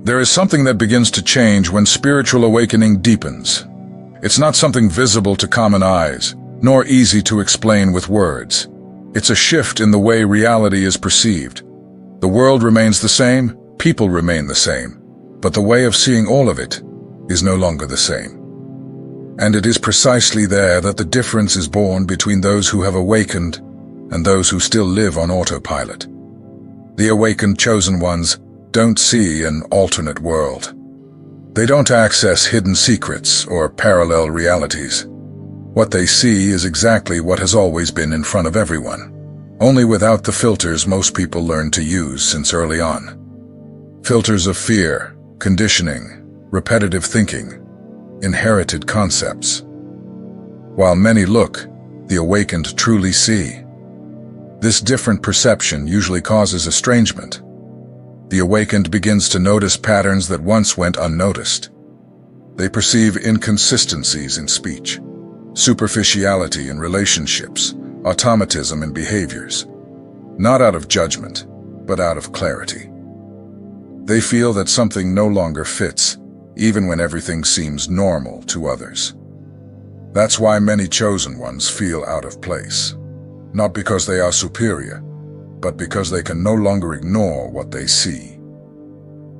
There is something that begins to change when spiritual awakening deepens. It's not something visible to common eyes, nor easy to explain with words. It's a shift in the way reality is perceived. The world remains the same, people remain the same, but the way of seeing all of it is no longer the same. And it is precisely there that the difference is born between those who have awakened and those who still live on autopilot. The awakened chosen ones don't see an alternate world. They don't access hidden secrets or parallel realities. What they see is exactly what has always been in front of everyone, only without the filters most people learned to use since early on. Filters of fear, conditioning, repetitive thinking, inherited concepts. While many look, the awakened truly see. This different perception usually causes estrangement. The awakened begins to notice patterns that once went unnoticed. They perceive inconsistencies in speech, superficiality in relationships, automatism in behaviors, not out of judgment, but out of clarity. They feel that something no longer fits, even when everything seems normal to others. That's why many chosen ones feel out of place, not because they are superior, but because they can no longer ignore what they see.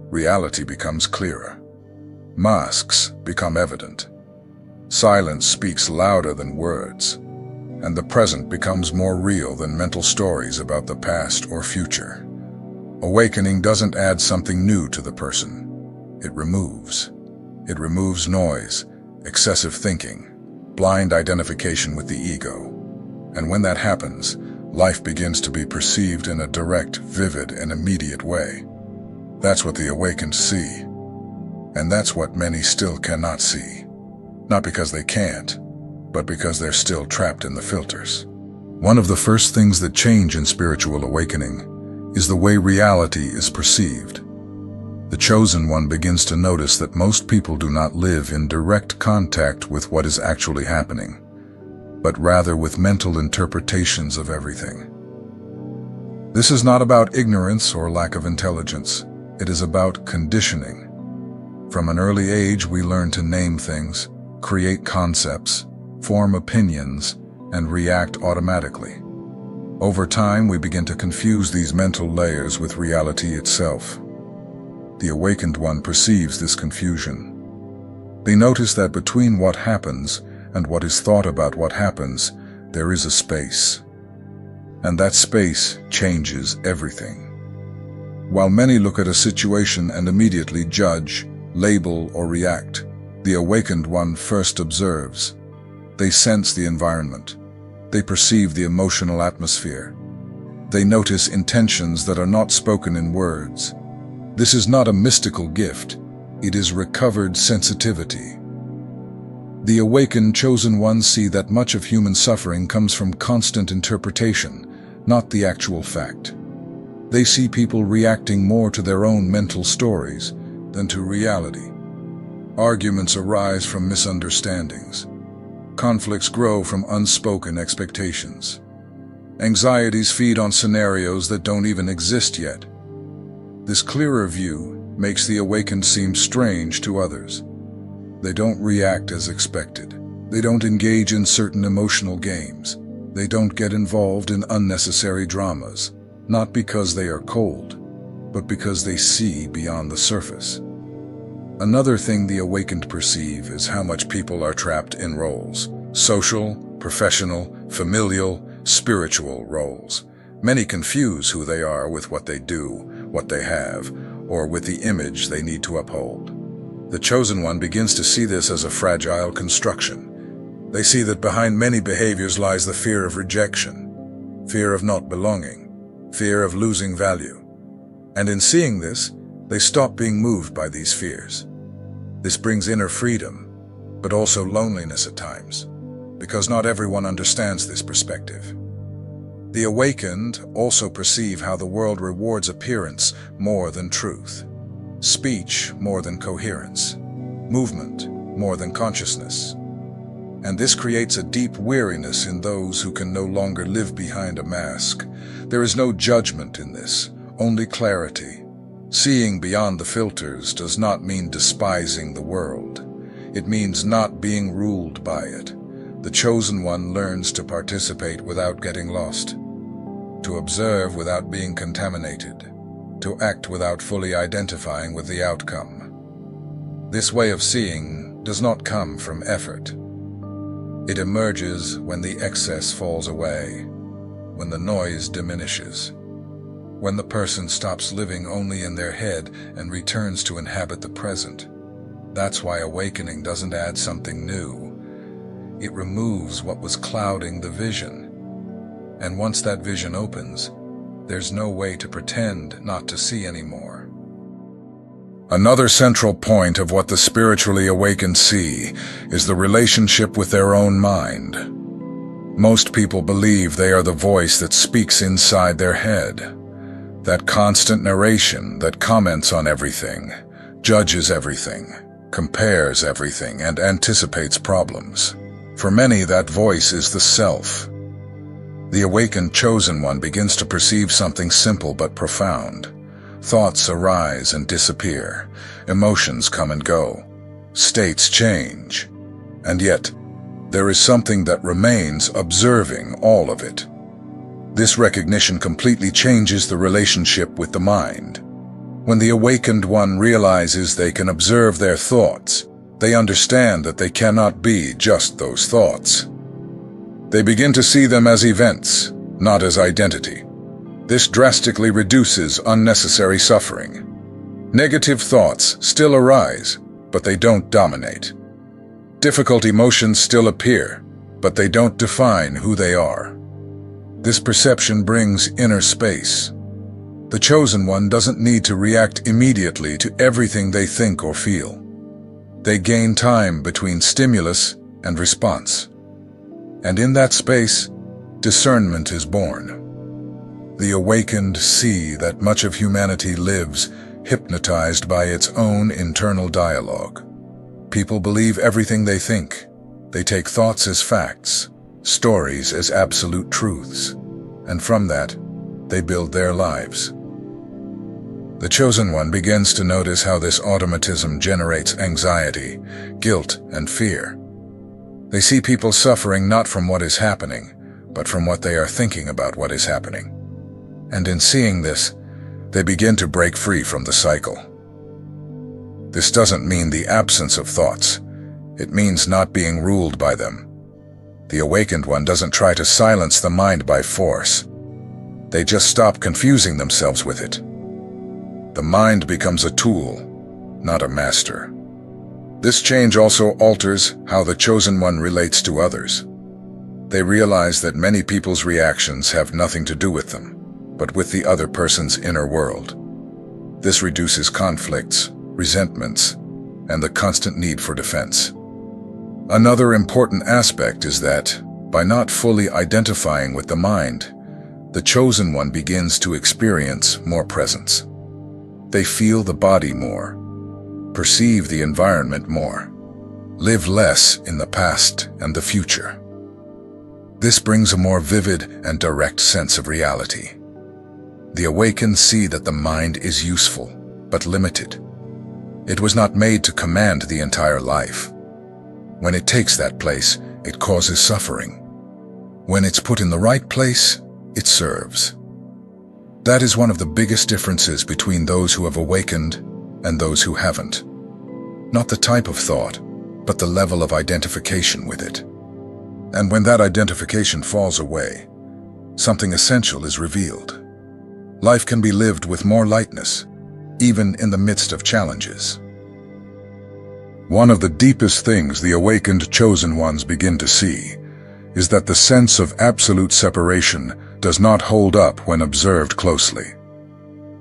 Reality becomes clearer. Masks become evident. Silence speaks louder than words, and the present becomes more real than mental stories about the past or future. Awakening doesn't add something new to the person. It removes. It removes noise, excessive thinking, blind identification with the ego. And when that happens, life begins to be perceived in a direct, vivid, and immediate way. That's what the awakened see. And that's what many still cannot see. Not because they can't, but because they're still trapped in the filters. One of the first things that change in spiritual awakening is the way reality is perceived. The chosen one begins to notice that most people do not live in direct contact with what is actually happening, but rather with mental interpretations of everything. This is not about ignorance or lack of intelligence. It is about conditioning. From an early age, we learn to name things, create concepts, form opinions, and react automatically. Over time, we begin to confuse these mental layers with reality itself. The awakened one perceives this confusion. They notice that between what happens and what is thought about what happens, there is a space. And that space changes everything. While many look at a situation and immediately judge, label, or react, the awakened one first observes. They sense the environment. They perceive the emotional atmosphere. They notice intentions that are not spoken in words. This is not a mystical gift. It is recovered sensitivity. The awakened chosen ones see that much of human suffering comes from constant interpretation, not the actual fact. They see people reacting more to their own mental stories than to reality. Arguments arise from misunderstandings. Conflicts grow from unspoken expectations. Anxieties feed on scenarios that don't even exist yet. This clearer view makes the awakened seem strange to others. They don't react as expected. They don't engage in certain emotional games. They don't get involved in unnecessary dramas, not because they are cold, but because they see beyond the surface. Another thing the awakened perceive is how much people are trapped in roles: social, professional, familial, spiritual roles. Many confuse who they are with what they do, what they have, or with the image they need to uphold. The chosen one begins to see this as a fragile construction. They see that behind many behaviors lies the fear of rejection, fear of not belonging, fear of losing value. And in seeing this, they stop being moved by these fears. This brings inner freedom, but also loneliness at times, because not everyone understands this perspective. The awakened also perceive how the world rewards appearance more than truth, speech more than coherence, movement more than consciousness. And this creates a deep weariness in those who can no longer live behind a mask. There is no judgment in this, only clarity. Seeing beyond the filters does not mean despising the world. It means not being ruled by it. The chosen one learns to participate without getting lost, to observe without being contaminated, to act without fully identifying with the outcome. This way of seeing does not come from effort. It emerges when the excess falls away, when the noise diminishes, when the person stops living only in their head and returns to inhabit the present. That's why awakening doesn't add something new. It removes what was clouding the vision. And once that vision opens, there's no way to pretend not to see anymore. Another central point of what the spiritually awakened see is the relationship with their own mind. Most people believe they are the voice that speaks inside their head, that constant narration that comments on everything, judges everything, compares everything, and anticipates problems. For many, that voice is the self. The awakened chosen one begins to perceive something simple but profound. Thoughts arise and disappear. Emotions come and go. States change. And yet, there is something that remains, observing all of it. This recognition completely changes the relationship with the mind. When the awakened one realizes they can observe their thoughts, they understand that they cannot be just those thoughts. They begin to see them as events, not as identity. This drastically reduces unnecessary suffering. Negative thoughts still arise, but they don't dominate. Difficult emotions still appear, but they don't define who they are. This perception brings inner space. The chosen one doesn't need to react immediately to everything they think or feel. They gain time between stimulus and response. And in that space, discernment is born. The awakened see that much of humanity lives hypnotized by its own internal dialogue. People believe everything they think. They take thoughts as facts, stories as absolute truths, and from that, they build their lives. The chosen one begins to notice how this automatism generates anxiety, guilt, and fear. They see people suffering not from what is happening, but from what they are thinking about what is happening. And in seeing this, they begin to break free from the cycle. This doesn't mean the absence of thoughts. It means not being ruled by them. The awakened one doesn't try to silence the mind by force. They just stop confusing themselves with it. The mind becomes a tool, not a master. This change also alters how the chosen one relates to others. They realize that many people's reactions have nothing to do with them, but with the other person's inner world. This reduces conflicts, resentments, and the constant need for defense. Another important aspect is that, by not fully identifying with the mind, the chosen one begins to experience more presence. They feel the body more, perceive the environment more, live less in the past and the future. This brings a more vivid and direct sense of reality. The awakened see that the mind is useful, but limited. It was not made to command the entire life. When it takes that place, it causes suffering. When it's put in the right place, it serves. That is one of the biggest differences between those who have awakened and those who haven't. Not the type of thought, but the level of identification with it. And when that identification falls away, something essential is revealed. Life can be lived with more lightness, even in the midst of challenges. One of the deepest things the awakened chosen ones begin to see is that the sense of absolute separation does not hold up when observed closely.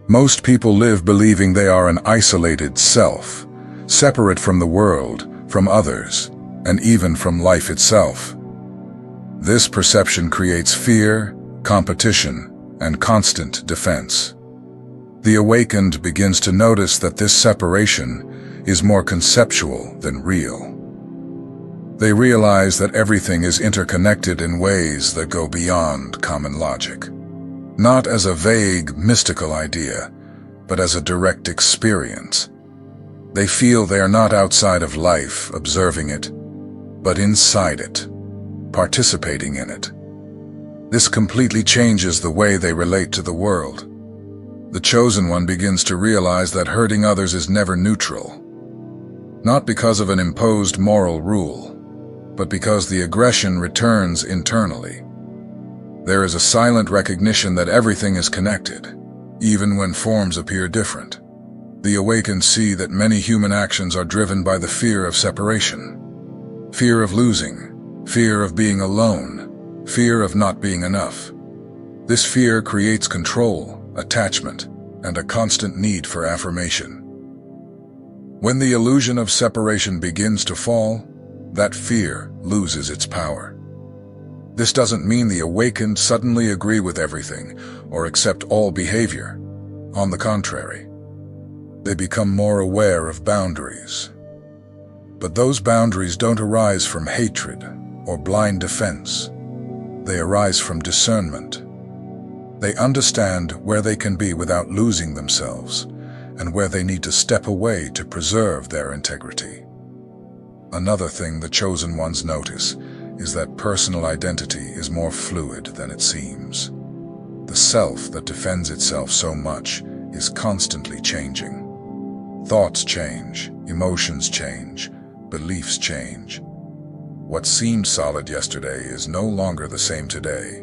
Most people live believing they are an isolated self, separate from the world, from others, and even from life itself. This perception creates fear, competition, and constant defense. The awakened begins to notice that this separation is more conceptual than real. They realize that everything is interconnected in ways that go beyond common logic. Not as a vague, mystical idea, but as a direct experience. They feel they are not outside of life, observing it, but inside it, participating in it. This completely changes the way they relate to the world. The chosen one begins to realize that hurting others is never neutral, not because of an imposed moral rule, but because the aggression returns internally. There is a silent recognition that everything is connected, even when forms appear different. The awakened see that many human actions are driven by the fear of separation, fear of losing, fear of being alone, fear of not being enough. This fear creates control, attachment, and a constant need for affirmation. When the illusion of separation begins to fall, that fear loses its power. This doesn't mean the awakened suddenly agree with everything or accept all behavior. On the contrary, they become more aware of boundaries. But those boundaries don't arise from hatred or blind defense. They arise from discernment. They understand where they can be without losing themselves, and where they need to step away to preserve their integrity. Another thing the chosen ones notice is that personal identity is more fluid than it seems. The self that defends itself so much is constantly changing. Thoughts change, emotions change, beliefs change. What seemed solid yesterday is no longer the same today.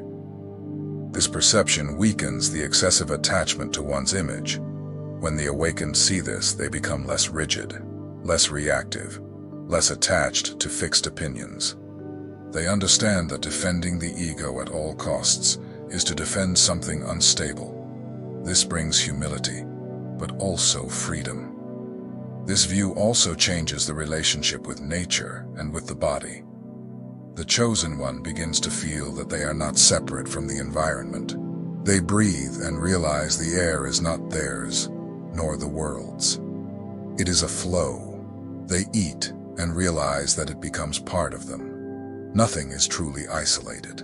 This perception weakens the excessive attachment to one's image. When the awakened see this, they become less rigid, less reactive, less attached to fixed opinions. They understand that defending the ego at all costs is to defend something unstable. This brings humility, but also freedom. This view also changes the relationship with nature and with the body. The chosen one begins to feel that they are not separate from the environment. They breathe and realize the air is not theirs, nor the world's. It is a flow. They eat and realize that it becomes part of them. Nothing is truly isolated.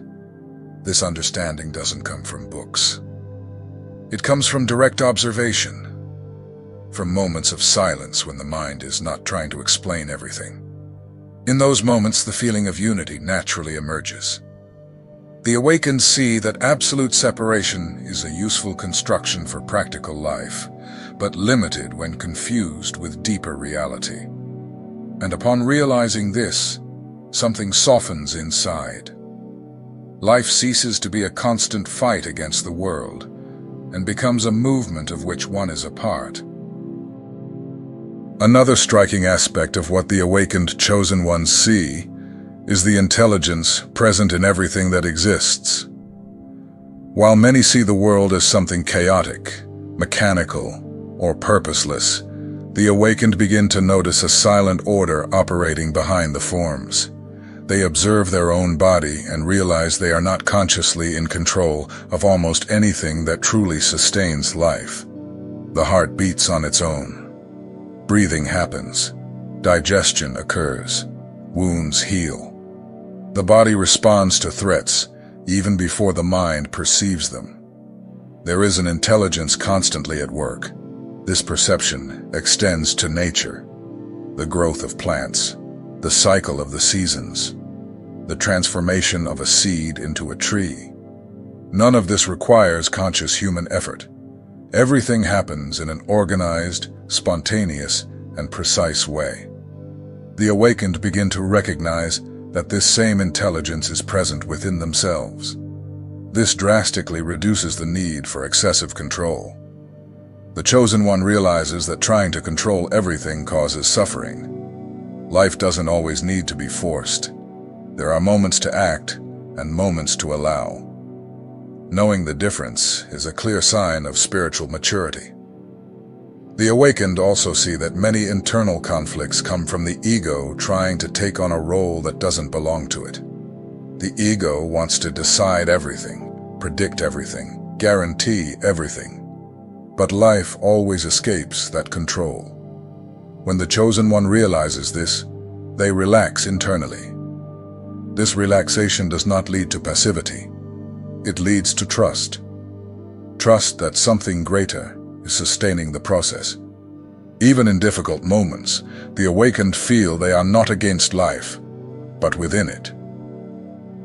This understanding doesn't come from books. It comes from direct observation, from moments of silence when the mind is not trying to explain everything. In those moments, the feeling of unity naturally emerges. The awakened see that absolute separation is a useful construction for practical life, but limited when confused with deeper reality. And upon realizing this, something softens inside. Life ceases to be a constant fight against the world, and becomes a movement of which one is a part. Another striking aspect of what the awakened chosen ones see is the intelligence present in everything that exists. While many see the world as something chaotic, mechanical, or purposeless, the awakened begin to notice a silent order operating behind the forms. They observe their own body and realize they are not consciously in control of almost anything that truly sustains life. The heart beats on its own. Breathing happens. Digestion occurs. Wounds heal. The body responds to threats even before the mind perceives them. There is an intelligence constantly at work. This perception extends to nature, the growth of plants, the cycle of the seasons, the transformation of a seed into a tree. None of this requires conscious human effort. Everything happens in an organized, spontaneous, and precise way. The awakened begin to recognize that this same intelligence is present within themselves. This drastically reduces the need for excessive control. The chosen one realizes that trying to control everything causes suffering. Life doesn't always need to be forced. There are moments to act and moments to allow. Knowing the difference is a clear sign of spiritual maturity. The awakened also see that many internal conflicts come from the ego trying to take on a role that doesn't belong to it. The ego wants to decide everything, predict everything, guarantee everything. But life always escapes that control. When the chosen one realizes this, they relax internally. This relaxation does not lead to passivity. It leads to trust. Trust that something greater is sustaining the process. Even in difficult moments, the awakened feel they are not against life, but within it.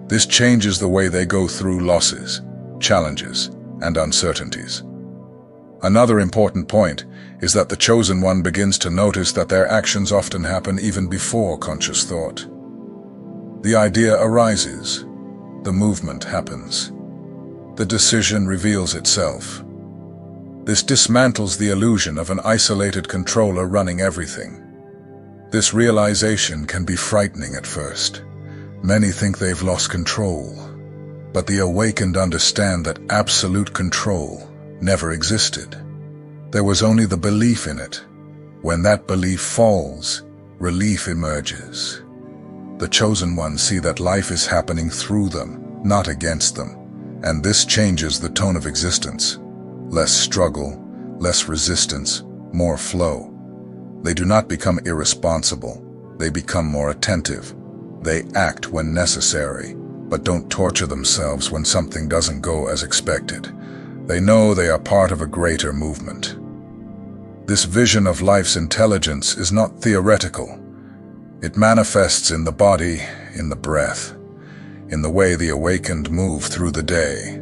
This changes the way they go through losses, challenges, and uncertainties. Another important point is that the chosen one begins to notice that their actions often happen even before conscious thought. The idea arises, the movement happens, the decision reveals itself. This dismantles the illusion of an isolated controller running everything. This realization can be frightening at first. Many think they've lost control, but the awakened understand that absolute control never existed. There was only the belief in it. When that belief falls, relief emerges. The chosen ones see that life is happening through them, not against them, and this changes the tone of existence. Less struggle, less resistance, more flow. They do not become irresponsible. They become more attentive. They act when necessary, but don't torture themselves when something doesn't go as expected. They know they are part of a greater movement. This vision of life's intelligence is not theoretical. It manifests in the body, in the breath, in the way the awakened move through the day.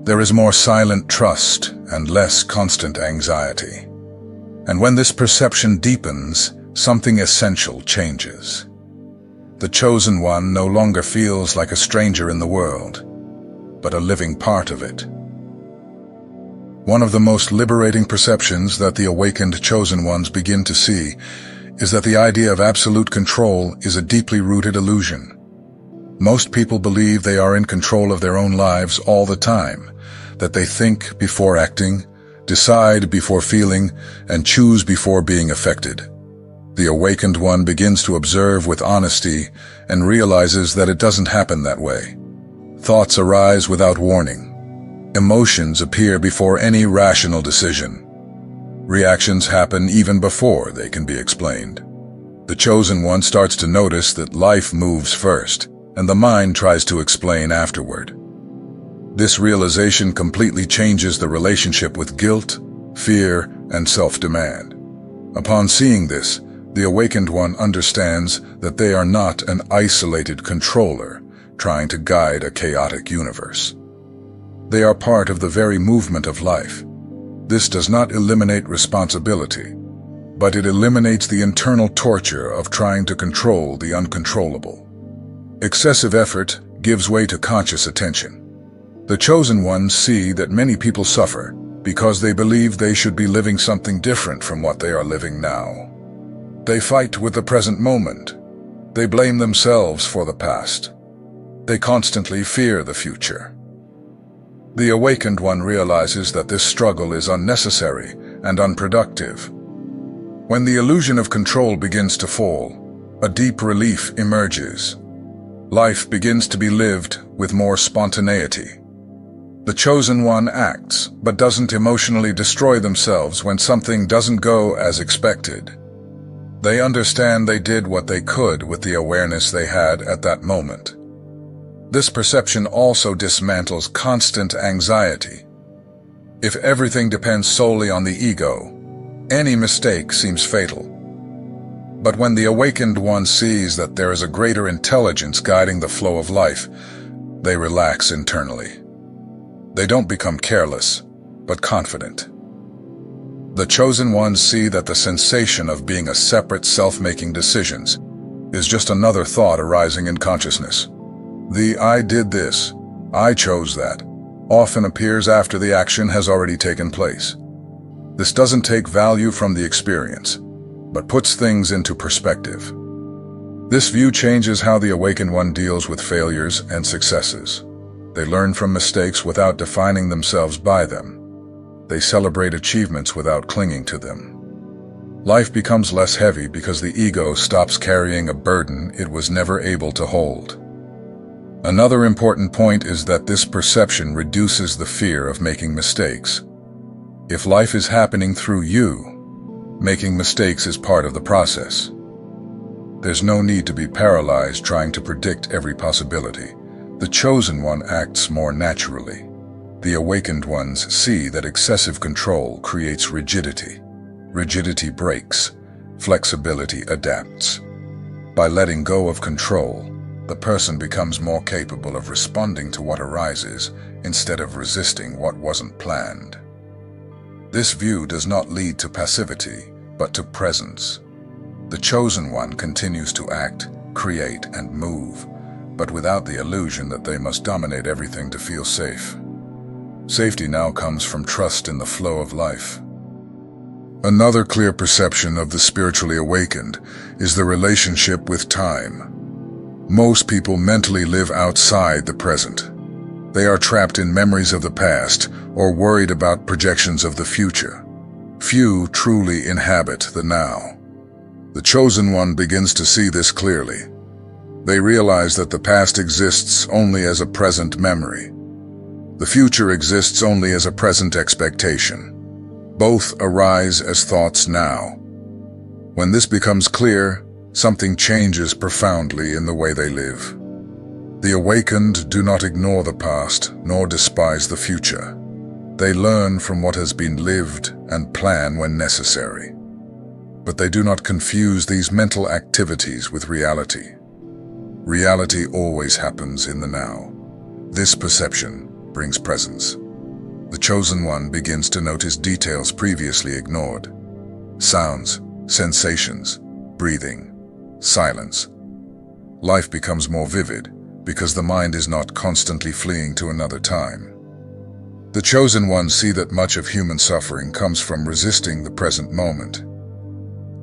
There is more silent trust and less constant anxiety. And when this perception deepens, something essential changes. The chosen one no longer feels like a stranger in the world, but a living part of it. One of the most liberating perceptions that the awakened chosen ones begin to see is that the idea of absolute control is a deeply rooted illusion. Most people believe they are in control of their own lives all the time, that they think before acting, decide before feeling, and choose before being affected. The awakened one begins to observe with honesty and realizes that it doesn't happen that way. Thoughts arise without warning. Emotions appear before any rational decision. Reactions happen even before they can be explained. The chosen one starts to notice that life moves first, and the mind tries to explain afterward. This realization completely changes the relationship with guilt, fear, and self-demand. Upon seeing this, the awakened one understands that they are not an isolated controller trying to guide a chaotic universe. They are part of the very movement of life. This does not eliminate responsibility, but it eliminates the internal torture of trying to control the uncontrollable. Excessive effort gives way to conscious attention. The chosen ones see that many people suffer because they believe they should be living something different from what they are living now. They fight with the present moment. They blame themselves for the past. They constantly fear the future. The awakened one realizes that this struggle is unnecessary and unproductive. When the illusion of control begins to fall, a deep relief emerges. Life begins to be lived with more spontaneity. The chosen one acts, but doesn't emotionally destroy themselves when something doesn't go as expected. They understand they did what they could with the awareness they had at that moment. This perception also dismantles constant anxiety. If everything depends solely on the ego, any mistake seems fatal. But when the awakened one sees that there is a greater intelligence guiding the flow of life, they relax internally. They don't become careless, but confident. The chosen ones see that the sensation of being a separate self-making decisions is just another thought arising in consciousness. The "I did this, I chose that" often appears after the action has already taken place. This doesn't take value from the experience, but puts things into perspective. This view changes how the awakened one deals with failures and successes. They learn from mistakes without defining themselves by them. They celebrate achievements without clinging to them. Life becomes less heavy because the ego stops carrying a burden it was never able to hold. Another important point is that this perception reduces the fear of making mistakes. If life is happening through you, making mistakes is part of the process. There's no need to be paralyzed trying to predict every possibility. The chosen one acts more naturally. The awakened ones see that excessive control creates rigidity. Rigidity breaks, flexibility adapts. By letting go of control, the person becomes more capable of responding to what arises instead of resisting what wasn't planned. This view does not lead to passivity, but to presence. The chosen one continues to act, create, and move, but without the illusion that they must dominate everything to feel safe. Safety now comes from trust in the flow of life. Another clear perception of the spiritually awakened is the relationship with time. Most people mentally live outside the present. They are trapped in memories of the past or worried about projections of the future. Few truly inhabit the now. The chosen one begins to see this clearly. They realize that the past exists only as a present memory. The future exists only as a present expectation. Both arise as thoughts now. When this becomes clear, something changes profoundly in the way they live. The awakened do not ignore the past nor despise the future. They learn from what has been lived and plan when necessary. But they do not confuse these mental activities with reality. Reality always happens in the now. This perception brings presence. The chosen one begins to notice details previously ignored. Sounds, sensations, breathing, silence. Life becomes more vivid because the mind is not constantly fleeing to another time. The chosen ones see that much of human suffering comes from resisting the present moment.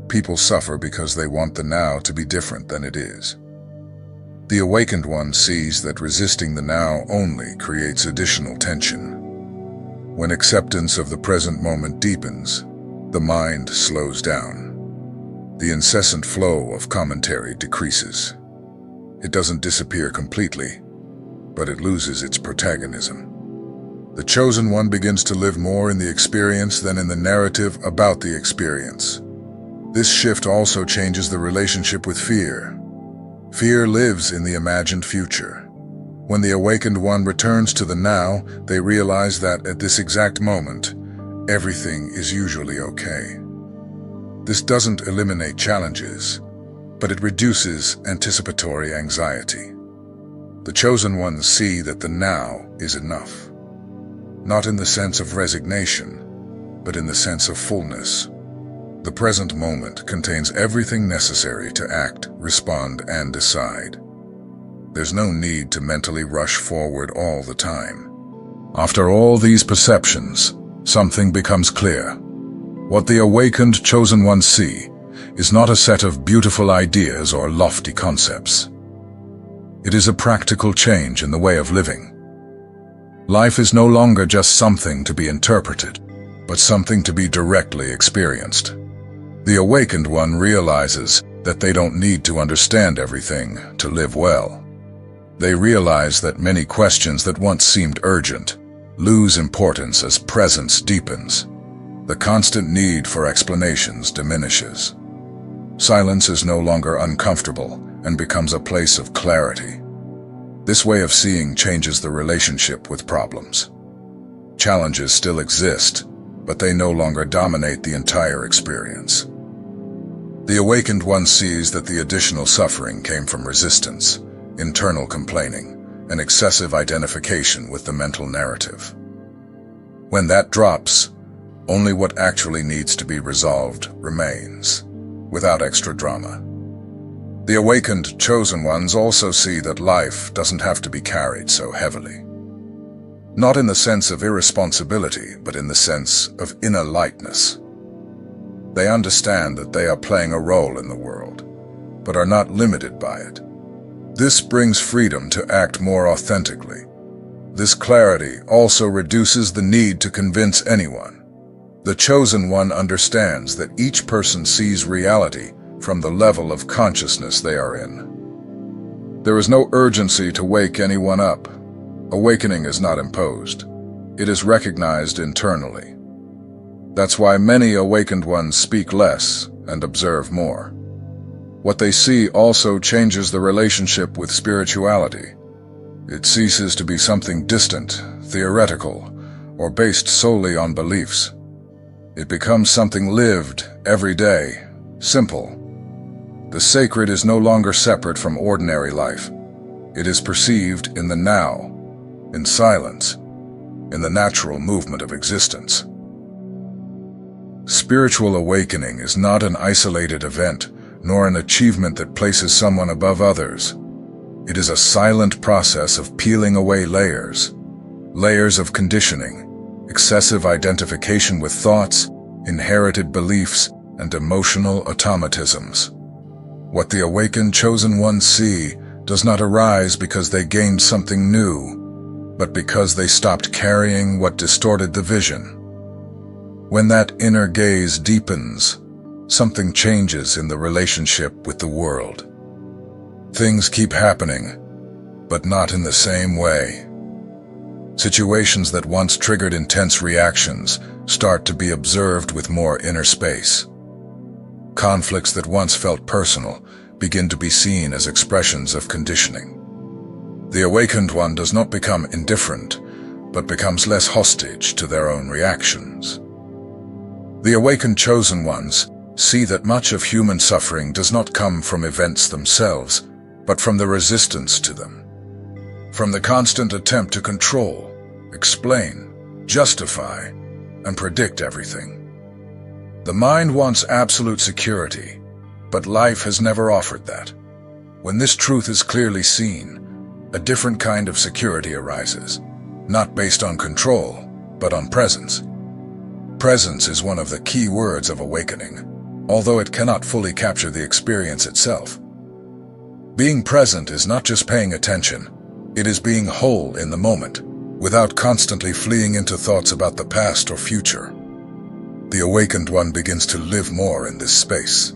People suffer because they want the now to be different than it is. The awakened one sees that resisting the now only creates additional tension. When acceptance of the present moment deepens, the mind slows down. The incessant flow of commentary decreases. It doesn't disappear completely, but it loses its protagonism. The chosen one begins to live more in the experience than in the narrative about the experience. This shift also changes the relationship with fear. Fear lives in the imagined future. When the awakened one returns to the now, they realize that at this exact moment, everything is usually okay. This doesn't eliminate challenges, but it reduces anticipatory anxiety. The chosen ones see that the now is enough. Not in the sense of resignation, but in the sense of fullness. The present moment contains everything necessary to act, respond, and decide. There's no need to mentally rush forward all the time. After all these perceptions, something becomes clear. What the awakened chosen ones see is not a set of beautiful ideas or lofty concepts. It is a practical change in the way of living. Life is no longer just something to be interpreted, but something to be directly experienced. The awakened one realizes that they don't need to understand everything to live well. They realize that many questions that once seemed urgent lose importance as presence deepens. The constant need for explanations diminishes. Silence is no longer uncomfortable and becomes a place of clarity. This way of seeing changes the relationship with problems. Challenges still exist, but they no longer dominate the entire experience. The awakened one sees that the additional suffering came from resistance, internal complaining, and excessive identification with the mental narrative. When that drops, only what actually needs to be resolved remains, without extra drama. The awakened chosen ones also see that life doesn't have to be carried so heavily. Not in the sense of irresponsibility, but in the sense of inner lightness. They understand that they are playing a role in the world, but are not limited by it. This brings freedom to act more authentically. This clarity also reduces the need to convince anyone. The chosen one understands that each person sees reality from the level of consciousness they are in. There is no urgency to wake anyone up. Awakening is not imposed. It is recognized internally. That's why many awakened ones speak less and observe more. What they see also changes the relationship with spirituality. It ceases to be something distant, theoretical, or based solely on beliefs. It becomes something lived every day, simple. The sacred is no longer separate from ordinary life. It is perceived in the now, in silence, in the natural movement of existence. Spiritual awakening is not an isolated event, nor an achievement that places someone above others. It is a silent process of peeling away layers of conditioning, excessive identification with thoughts, inherited beliefs, and emotional automatisms. What the awakened chosen ones see does not arise because they gained something new, but because they stopped carrying what distorted the vision. When that inner gaze deepens, something changes in the relationship with the world. Things keep happening, but not in the same way. Situations that once triggered intense reactions start to be observed with more inner space. Conflicts that once felt personal begin to be seen as expressions of conditioning. The awakened one does not become indifferent, but becomes less hostage to their own reactions. The awakened chosen ones see that much of human suffering does not come from events themselves, but from the resistance to them. From the constant attempt to control, explain, justify, and predict everything. The mind wants absolute security, but life has never offered that. When this truth is clearly seen, a different kind of security arises, not based on control, but on presence. Presence is one of the key words of awakening, although it cannot fully capture the experience itself. Being present is not just paying attention, it is being whole in the moment, without constantly fleeing into thoughts about the past or future. The awakened one begins to live more in this space.